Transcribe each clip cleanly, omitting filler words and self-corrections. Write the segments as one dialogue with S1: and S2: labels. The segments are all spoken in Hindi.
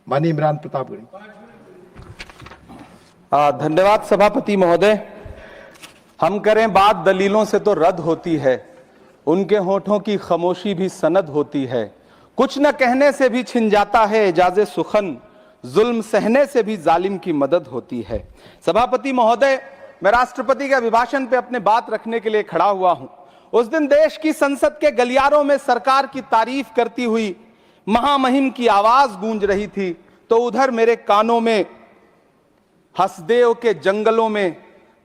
S1: माननीय इमरान प्रतापगढ़ी।
S2: धन्यवाद सभापति महोदय। हम करें बात दलीलों से तो रद्द होती है, उनके होठों की खामोशी भी सनद होती है। कुछ न कहने से भी छिन जाता है एजाज़े सुखन, जुल्म सहने से भी जालिम की मदद होती है। सभापति महोदय, मैं राष्ट्रपति के अभिभाषण पे अपने बात रखने के लिए खड़ा हुआ हूं। उस दिन देश की संसद के गलियारों में सरकार की तारीफ करती हुई महामहिम की आवाज गूंज रही थी, तो उधर मेरे कानों में हसदेव के जंगलों में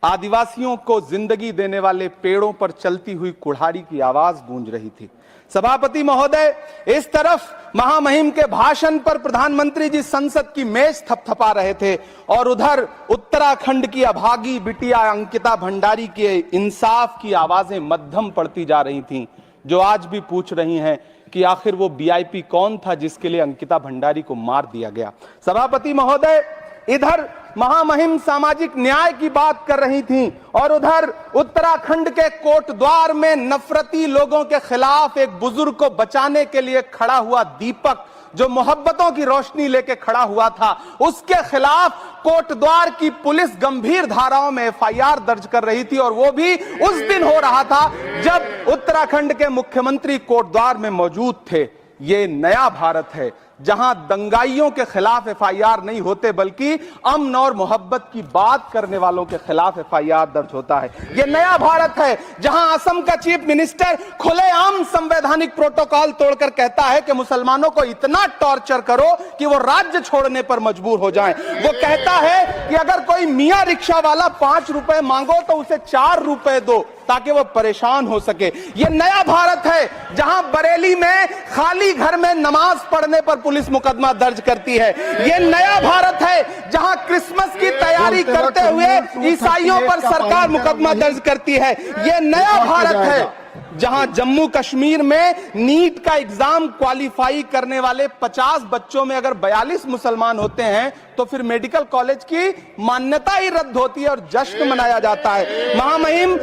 S2: आदिवासियों को जिंदगी देने वाले पेड़ों पर चलती हुई कुल्हाड़ी की आवाज गूंज रही थी। सभापति महोदय, इस तरफ महामहिम के भाषण पर प्रधानमंत्री जी संसद की मेज थपथपा रहे थे और उधर उत्तराखंड की अभागी बिटिया अंकिता भंडारी के इंसाफ की आवाजें मध्यम पड़ती जा रही थीं, जो आज भी पूछ रही हैं कि आखिर वो वीआईपी कौन था जिसके लिए अंकिता भंडारी को मार दिया गया। सभापति महोदय, इधर महामहिम सामाजिक न्याय की बात कर रही थीं और उधर उत्तराखंड के कोटद्वार में नफरती लोगों के खिलाफ एक बुजुर्ग को बचाने के लिए खड़ा हुआ दीपक, जो मोहब्बतों की रोशनी लेके खड़ा हुआ था, उसके खिलाफ कोटद्वार की पुलिस गंभीर धाराओं में एफआईआर दर्ज कर रही थी। और वो भी उस दिन हो रहा था जब उत्तराखंड के मुख्यमंत्री कोटद्वार में मौजूद थे। ये नया भारत है जहां दंगाइयों के खिलाफ एफआईआर नहीं होते, बल्कि अमन और मोहब्बत की बात करने वालों के खिलाफ एफआईआर दर्ज होता है। यह नया भारत है जहां असम का चीफ मिनिस्टर खुलेआम संवैधानिक प्रोटोकॉल तोड़कर कहता है कि मुसलमानों को इतना टॉर्चर करो कि वो राज्य छोड़ने पर मजबूर हो जाएं। वो कहता है कि अगर कोई मियां रिक्शा वाला 5 रुपए मांगो तो उसे 4 रुपए दो ताकि वो परेशान हो सके। ये नया भारत है जहां बरेली में खाली घर में नमाज पढ़ने पर पुलिस मुकदमा दर्ज करती है। ये नया भारत है जहां क्रिसमस की तैयारी करते हुए ईसाइयों पर सरकार मुकदमा दर्ज करती है। ये नया भारत है जहां जम्मू कश्मीर में नीट का एग्जाम क्वालिफाई करने वाले 50 बच्चों में अगर 42 मुसलमान होते हैं तो फिर मेडिकल कॉलेज की मान्यता ही रद्द होती है और जश्न मनाया जाता है। महामहिम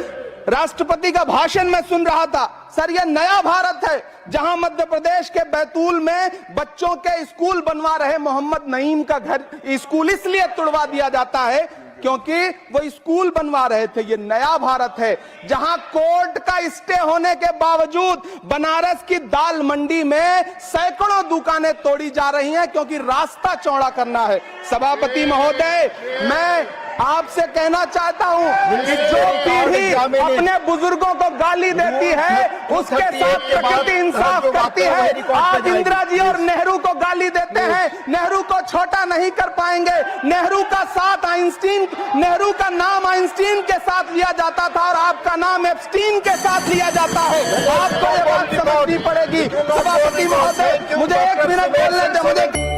S2: राष्ट्रपति का भाषण में सुन रहा था। सर, यह नया भारत है जहां मध्य प्रदेश के बैतूल में बच्चों के स्कूल बनवा रहे मोहम्मद नईम का घर स्कूल इसलिए तुड़वा दिया जाता है क्योंकि वो स्कूल बनवा रहे थे। ये नया भारत है जहां कोर्ट का स्टे होने के बावजूद बनारस की दाल मंडी में सैकड़ों दुकानें तोड़ी जा रही हैं क्योंकि रास्ता चौड़ा करना है। सभापति महोदय, मैं आपसे कहना चाहता हूं कि जो पीढ़ी अपने बुजुर्गों को गाली देती है उसके साथ प्रकृति इंसाफ करती है। आज इंदिरा जी और नेहरू को गाली देते हैं, नेहरू को छोटा नहीं कर पाएंगे। नेहरू का साथ आइंस्टीन, नेहरू का नाम आइंस्टीन के साथ लिया जाता था और आपका नाम एप्स्टीन के साथ लिया जाता है। आपको ये बात समझनी पड़ेगी। सभापति महोदय, मुझे 1 मिनट बोलने दें। मुझे